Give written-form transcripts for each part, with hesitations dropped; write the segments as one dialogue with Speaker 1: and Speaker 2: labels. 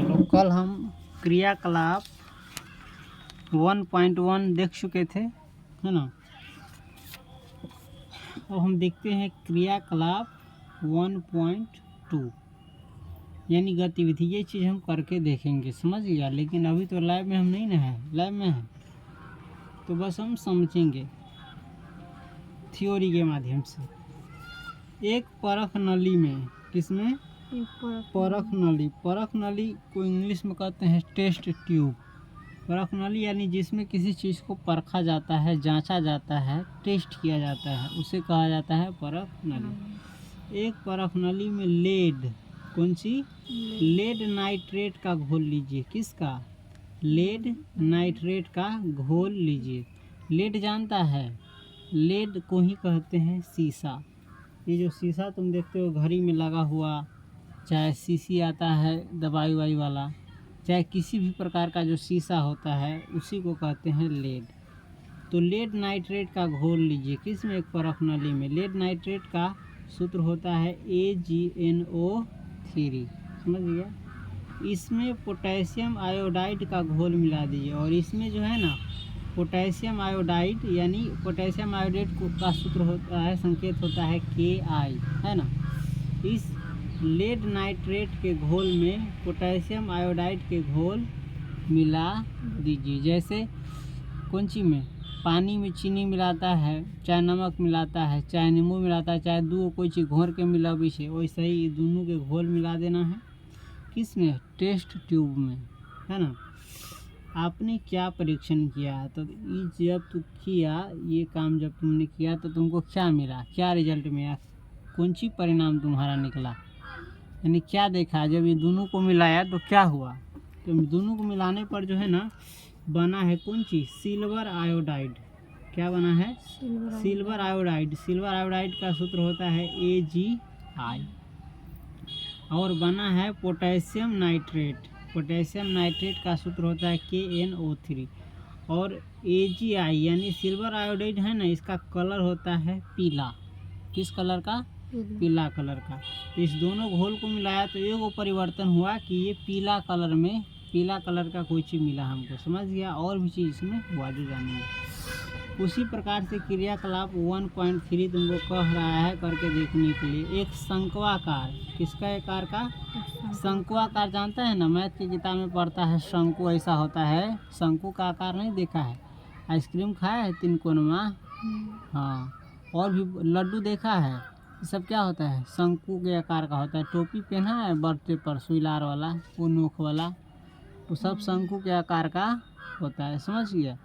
Speaker 1: तो कल हम क्रियाकलाप 1.1 देख चुके थे, है ना। अब हम देखते हैं क्रियाकलाप 1.2 यानी गतिविधि। ये चीज़ हम करके देखेंगे, समझ गया। लेकिन अभी तो लाइव में हम नहीं ना है, लाइव में है तो बस हम समझेंगे थ्योरी के माध्यम से। एक परख नली में, किसमें? परख नली। परख नली को इंग्लिश में कहते हैं टेस्ट ट्यूब। परख नली यानी जिसमें किसी चीज़ को परखा जाता है, जांचा जाता है, टेस्ट किया जाता है, उसे कहा जाता है परख नली। एक परख नली में लेड, कौन सी? लेड नाइट्रेट का घोल लीजिए। किसका? लेड नाइट्रेट का घोल लीजिए। लेड जानता है? लेड को ही कहते हैं शीशा। ये जो शीशा तुम देखते हो घड़ी में लगा हुआ, चाहे शीशी आता है दवाई वाई वाला, चाहे किसी भी प्रकार का जो शीशा होता है, उसी को कहते हैं लेड। तो लेड नाइट्रेट का घोल लीजिए। किस में? एक परख नली में। लेड नाइट्रेट का सूत्र होता है AgNO3, समझ गया। इसमें पोटेशियम आयोडाइड का घोल मिला दीजिए। और इसमें जो है ना पोटेशियम आयोडाइड, यानी पोटेशियम आयोडाइड का सूत्र होता है, संकेत होता है Ki, है ना। इस लेड नाइट्रेट के घोल में पोटेशियम आयोडाइड के घोल मिला दीजिए। जैसे कौन सी में? पानी में चीनी मिलाता है, चाहे नमक मिलाता है, चाहे नींबू मिलाता है, चाहे दूध कोई चीज़ घोर के मिलाबी से, वैसे ही दोनों के घोल मिला देना है। किस में? टेस्ट ट्यूब में, है ना। आपने क्या परीक्षण किया? तो जब तू किया ये काम, जब तुमने किया तो तुमको क्या मिला? क्या रिजल्ट मिला? कौन सी परिणाम तुम्हारा निकला? यानी क्या देखा? जब ये दोनों को मिलाया तो क्या हुआ? तो दोनों को मिलाने पर जो है ना बना है कौन चीज़? Silver iodide. क्या बना है? Silver iodide. सिल्वर आयोडाइड का सूत्र होता है AgI। और बना है पोटेशियम नाइट्रेट। पोटेशियम नाइट्रेट का सूत्र होता है KNO3। और AgI यानी सिल्वर आयोडाइड है ना, इसका कलर होता है पीला। किस कलर का? पीला कलर का। तो इस दोनों घोल को मिलाया तो एक परिवर्तन हुआ कि ये पीला कलर में, पीला कलर का कोई चीज़ मिला हमको, समझ गया। और भी चीज़ इसमें हुआ जो जानेंगे। उसी प्रकार से क्रियाकलाप 1.3 तुमको कह रहा है करके देखने के लिए। एक शंक्वाकार। किसका आकार का? शंक्वाकार जानता है ना, मैथ की किताब में पढ़ता है शंकु ऐसा होता है। शंकु का आकार नहीं देखा है? आइसक्रीम खाया है तिनकोनमा? हाँ। और भी लड्डू देखा है? ये सब क्या होता है? शंकु के आकार का होता है। टोपी पहना है बर्थडे पर, सुईलार वाला, वो नोक वाला, वो सब शंकु के आकार का होता है, समझ गया।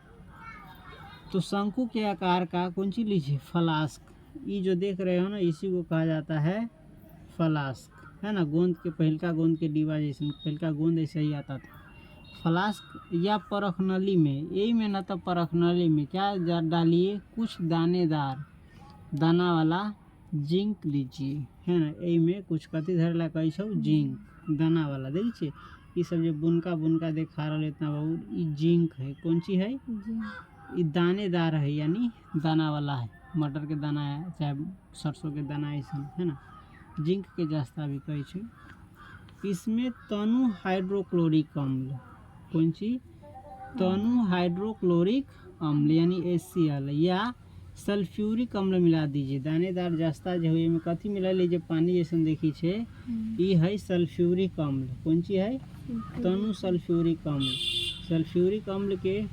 Speaker 1: तो शंकु के आकार का कौन सी लीजिए? फ्लास्क। ये जो देख रहे हो ना, इसी को कहा जाता है फ्लास्क, है ना। गोंद के पहिलका गोंद के डिब्बा जैसे, पहिलका गोंद ऐसा ही आता था। फ्लास्क या परख नली में, यही में ना तो परख नली में क्या डालिए? कुछ दानेदार दाना वाला जिंक लीजिए, है ना। यही में कुछ कथी धरला कही छो? जिंक दाना वाला। देखिए ये सब जो बुनका बुनका देखा रहा इतना बहुत, ये जिंक है। कौन सी है? ये दानेदार है, यानी दाना वाला है। मटर के दाना है, चाहे सरसों के दाना ऐसा, है ना। जिंक के जस्ता भी कही छो। इसमें तनु हाइड्रोक्लोरिक अम्ल। कौन सी? तनु हाइड्रोक्लोरिक अम्ल यानी HCl या सल्फ्यूरिक अम्ल मिला दीजिए। दानेदार जस्ता जो है में कथी मिला लीजिए? पानी जैसा देखी छे, ये है सल्फ्यूरिक अम्ल। कौन सी है? तनु सल्फ्यूरिक अम्ल। सल्फ्यूरिक अम्ल के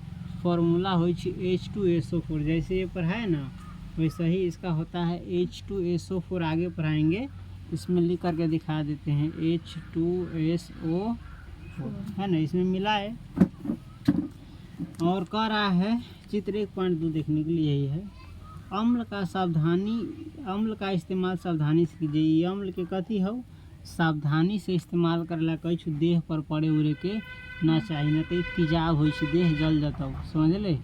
Speaker 1: फॉर्मूला हो H2SO4। जैसे ये पढ़ाए ना वैसा ही इसका होता है H2SO4। आगे पढ़ाएंगे, इसमें लिख करके दिखा देते हैं H2SO4, है ना। इसमें मिला है और कह रहा है चित्र 1.2 देखने के लिए यही है। अम्ल का इस्तेमाल सावधानी से कीजिए। ये अम्ल के कथी हो? सावधानी से इस्तेमाल करला कही छो। देह पर पड़े उड़े के ना चाहिए, ना तो तेजाब हो, देह जल जाता हो, समझ ले।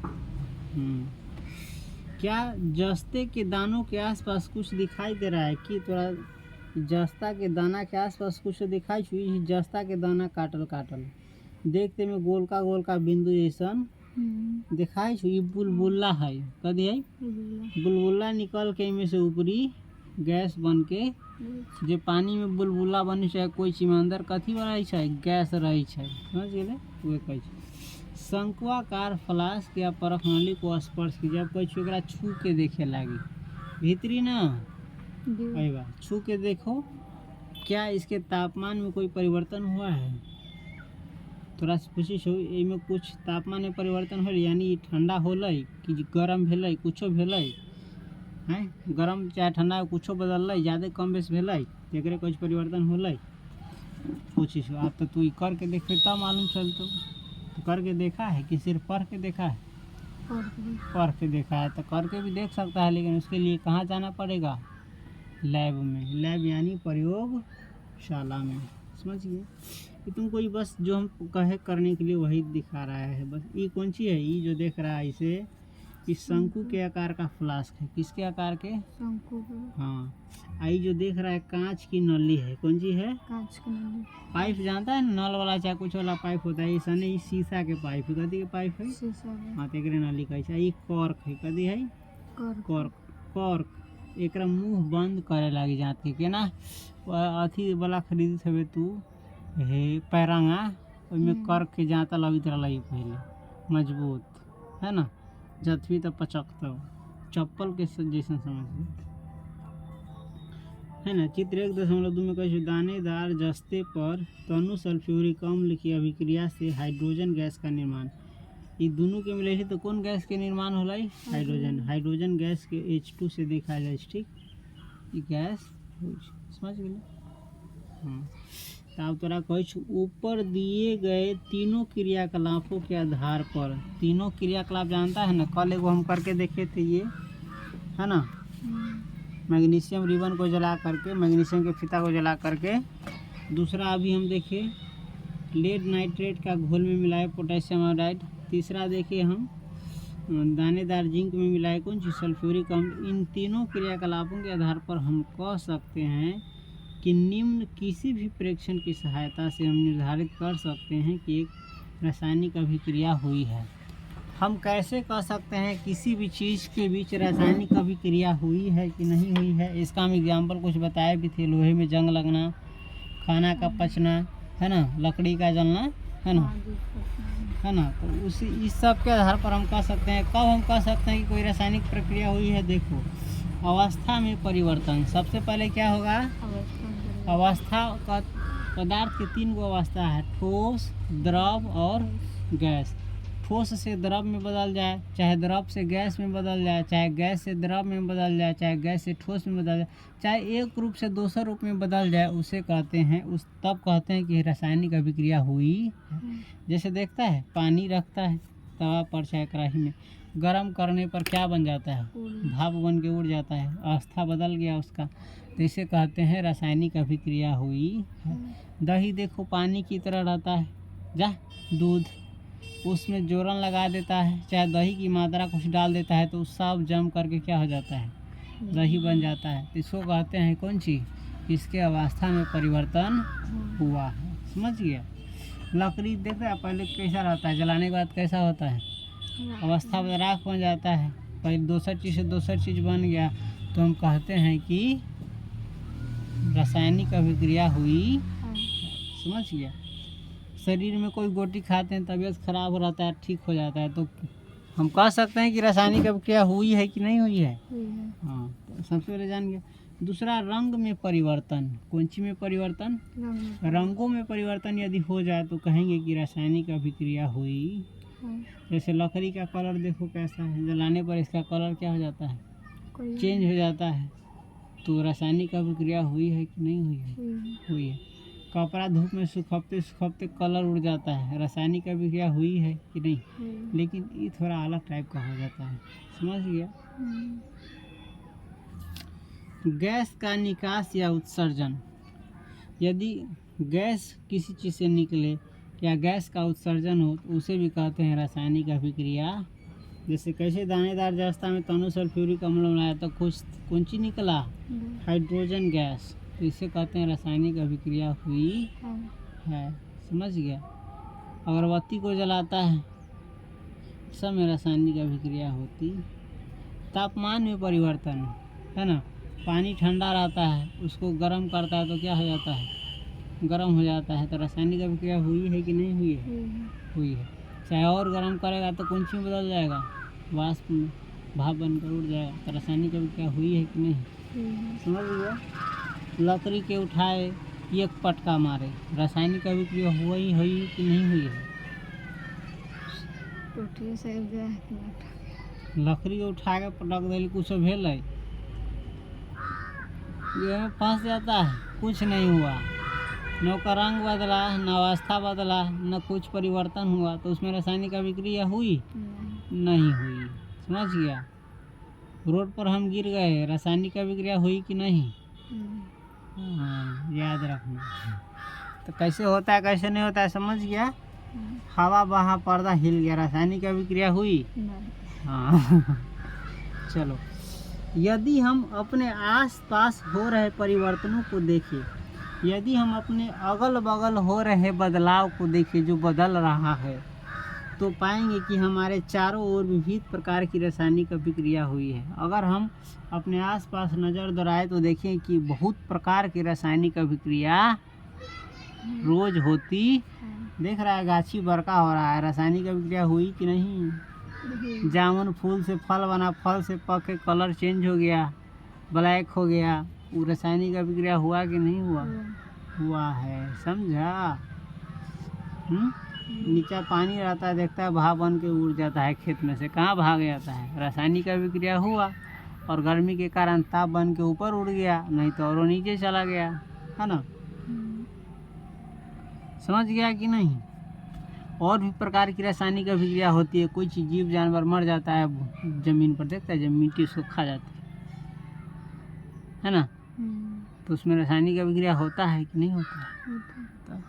Speaker 1: क्या जस्ते के दानों के आसपास कुछ दिखाई दे रहा है? कि थोड़ा जस्ता के दाना के आसपास कुछ दिखाई छुई? जस्ता के दाना काटल काटल देखते में गोलका गोलका बिंदु जैसन दिखाई छुई। बुलबुला है, कदी है? बुलबुला निकल के इनमें से ऊपरी गैस बन के जे पानी में बुलबुला बनी छै कोई चीज में अंदर कथी रही छै गैस रही छै समझ गेले उहे कहै छै। शंक्वाकार फ्लास्क या परखनली को स्पर्श की जब कोई एकरा छू के देखे लागी भीतरी ना अरे वाह छू के देखो क्या इसके तापमान में कोई परिवर्तन हुआ है। थोड़ा सा पूछी छो में कुछ तापमान में परिवर्तन हो यानी ठंडा होलै कि गरम भेलै कुछो भेलै हैं गरम चाहे ठंडा कुछो बदललै ज़्यादा कम बेस भेलै एकरे कुछ परिवर्तन होलै पूछी छो। अब तो तू ई करके देख तब मालूम चलतो। तो करके देखा है कि सिर्फ पढ़ के देखा है? पढ़ के देखा है तो करके भी देख सकता है लेकिन उसके लिए कहाँ जाना पड़ेगा लैब में। लैब यानी प्रयोगशाला में समझ गए। कि तुमको ये बस जो हम कहे करने के लिए वही दिखा रहा है बस। ये कौन सी है ये जो देख रहा है इसे इस शंकु के आकार का फ्लास्क है। किसके आकार के शंकु हाँ। आई जो देख रहा है कांच की नली है कौन सी है कांच की नली। पाइप जानता है नल वाला चाहे कुछ वाला पाइप होता है ऐसा नहीं शीशा के पाइप है कथी के पाइप है शीशा हाँ तो नली कहे ये कॉर्क है कथी है कॉर्क कॉर्क एक मुँह बंद करे लागी जात के केना अथी वाला खरीद थे तू हे पैरंगा में करक के जाता लगित रही पहले मजबूत है ना जथवी तो पचकता चप्पल के जैसा समझ है ना। चित्र 1.2 में कहे दानेदार जस्ते पर तनु सल्फ्यूरिक अम्ल की अभिक्रिया से हाइड्रोजन गैस का निर्माण। ये दोनों के मिले तो कौन गैस के निर्माण होला हाइड्रोजन। हाइड्रोजन गैस के H2 से देखा जाए ठीक ये गैस समझ गए हाँ। तब तोरा कह ऊपर दिए गए तीनों क्रियाकलापों के आधार पर तीनों क्रियाकलाप जानता है ना कल एगो हम करके देखे थे ये है ना मैग्नीशियम रिबन को जला करके मैग्नीशियम के फीता को जला करके दूसरा अभी हम देखे लेड नाइट्रेट का घोल में मिलाए पोटेशियम आयोडाइड। तीसरा देखे हम दानेदार जिंक में मिलाए कौन सी सल्फ्यूरिक अम्ल। इन तीनों क्रियाकलापों के आधार पर हम कह सकते हैं कि निम्न किसी भी प्रेक्षण की सहायता से हम निर्धारित कर सकते हैं कि एक रासायनिक अभिक्रिया हुई है। हम कैसे कह सकते हैं किसी भी चीज़ के बीच रासायनिक अभिक्रिया हुई है कि नहीं हुई है। इसका हम एग्जाम्पल कुछ बताए भी थे लोहे में जंग लगना खाना का पचना है ना लकड़ी का जलना है ना। तो उसी इस सब के आधार पर हम कह सकते हैं कब हम कह सकते हैं कि कोई रासायनिक प्रक्रिया हुई है। देखो अवस्था में परिवर्तन सबसे पहले क्या होगा अवस्था का पदार्थ के 3 गो अवस्था है ठोस द्रव और गैस। ठोस से द्रव में बदल जाए चाहे द्रव से गैस में बदल जाए चाहे गैस से द्रव में बदल जाए चाहे गैस से ठोस में बदल जाए चाहे एक रूप से दूसरे रूप में बदल जाए उसे कहते हैं तब कहते हैं कि रासायनिक अभिक्रिया हुई है। जैसे देखता है पानी रखता है तवा पर चाहे कढ़ाई में गर्म करने पर क्या बन जाता है भाप बन के उड़ जाता है अवस्था बदल गया उसका तो इसे कहते हैं रासायनिक अभिक्रिया हुई है। दही देखो पानी की तरह रहता है जा दूध उसमें जोरन लगा देता है चाहे दही की मात्रा कुछ डाल देता है तो सब जम करके क्या हो जाता है दही बन जाता है। तो इसको कहते हैं कौन चीज़ इसके अवस्था में परिवर्तन हुआ है समझ गया। लकड़ी देखते हैं पहले कैसा रहता है जलाने के बाद कैसा होता है अवस्था में राख बन जाता है पहले दूसर चीज़ से दूसर चीज़ बन गया तो हम कहते हैं कि रासायनिक अभिक्रिया हुई समझ गया। शरीर में कोई गोटी खाते हैं तबीयत खराब हो जाता है ठीक हो जाता है तो हम कह सकते हैं कि रासायनिक अभिक्रिया हुई है कि नहीं हुई है हाँ। तो सबसे पहले जान गया। दूसरा रंग में परिवर्तन कौन सी में परिवर्तन रंगों में परिवर्तन यदि हो जाए तो कहेंगे कि रासायनिक अभिक्रिया हुई। जैसे लकड़ी का कलर देखो कैसा है जलाने पर इसका कलर क्या हो जाता है चेंज हो जाता है तो रासायनिक अभिक्रिया हुई है कि नहीं हुई है हुई है। कपड़ा धूप में सुखाते सुखाते कलर उड़ जाता है रासायनिक अभिक्रिया हुई है कि नहीं लेकिन ये थोड़ा अलग टाइप का हो जाता है समझ गया। गैस का निकास या उत्सर्जन यदि गैस किसी चीज़ से निकले या गैस का उत्सर्जन हो तो उसे भी कहते हैं रासायनिक अभिक्रिया। जैसे कैसे दानेदार जस्ता में तनु सल्फ्यूरिक अम्ल मिलाया तो कुछ कौन सी निकला हाइड्रोजन गैस तो इसे कहते हैं रासायनिक अभिक्रिया हुई है समझ गया। अगरबत्ती को जलाता है सब में रासायनिक अभिक्रिया होती। तापमान में परिवर्तन है ना पानी ठंडा रहता है, उसको गर्म करता है तो क्या हो जाता है, गर्म हो जाता है। तो रासायनिक अभिक्रिया हुई है कि नहीं हुई है? हुई है। चाहे और गर्म करेगा तो कौन सी बदल जाएगा, वाष्प में भाप बनकर उड़ जाएगा। तो रासायनिक अभिक्रिया हुई है कि नहीं? समझ गया। लकड़ी के उठाए एक पटका मारे, रासायनिक अभिक्रिया हुई कि नहीं हुई है? लकड़ी के उठा के पटक दिल, कुछ भेल है? ये में फंस जाता है, कुछ नहीं हुआ, न उसका रंग बदला, न अवस्था बदला, न कुछ परिवर्तन हुआ, तो उसमें रासायनिक अभिक्रिया हुई? नहीं हुई। समझ गया। रोड पर हम गिर गए, रासायनिक अभिक्रिया हुई कि नहीं? हाँ, याद रखना। तो कैसे होता है कैसे नहीं होता है, समझ गया। हवा बहा, पर्दा हिल गया, रासायनिक अभिक्रिया हुई? हाँ। चलो, यदि हम अपने आसपास हो रहे परिवर्तनों को देखें, यदि हम अपने अगल बगल हो रहे बदलाव को देखें जो बदल रहा है, तो पाएंगे कि हमारे चारों ओर विविध प्रकार की रासायनिक अभिक्रिया हुई है। अगर हम अपने आसपास नज़र दौड़ाएं तो देखें कि बहुत प्रकार की रासायनिक अभिक्रिया रोज होती। देख रहा है, गाछी बड़का हो रहा है, रासायनिक अभिक्रिया हुई कि नहीं? जामुन फूल से फल बना, फल से पके कलर चेंज हो गया, ब्लैक हो गया, वो रासायनिक अभिक्रिया हुआ कि नहीं हुआ? हुआ है। समझा? नीचा पानी रहता है, देखता है भाप बन के उड़ जाता है खेत में से, कहाँ भाग जाता है? रासायनिक अभिक्रिया हुआ और गर्मी के कारण ताप बन के ऊपर उड़ गया, नहीं तो और नीचे चला गया, है ना? समझ गया कि नहीं? और भी प्रकार की रासायनिक अभिक्रिया होती है। कोई चीज, जीव जानवर मर जाता है जमीन पर, देखता है जब मिट्टी उसको खा जाती है ना, तो उसमें रासायनिक अभिक्रिया होता है कि नहीं होता है?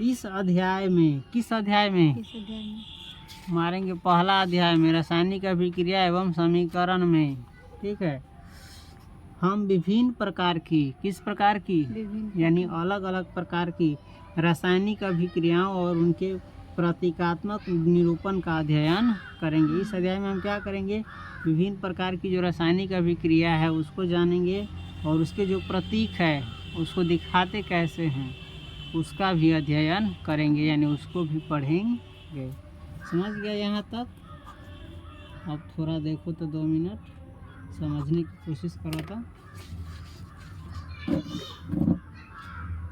Speaker 1: इस अध्याय में, किस अध्याय में मारेंगे? पहला अध्याय में, रासायनिक अभिक्रिया एवं समीकरण में। ठीक है। हम विभिन्न प्रकार की, किस प्रकार की, यानी अलग अलग प्रकार की रासायनिक अभिक्रियाओं और उनके प्रतीकात्मक निरूपण का अध्ययन करेंगे। इस अध्याय में हम क्या करेंगे? विभिन्न प्रकार की जो रासायनिक अभिक्रिया है उसको जानेंगे, और उसके जो प्रतीक है उसको दिखाते कैसे हैं उसका भी अध्ययन करेंगे, यानी उसको भी पढ़ेंगे। समझ गया यहाँ तक? अब थोड़ा देखो तो 2 मिनट समझने की कोशिश करो तो।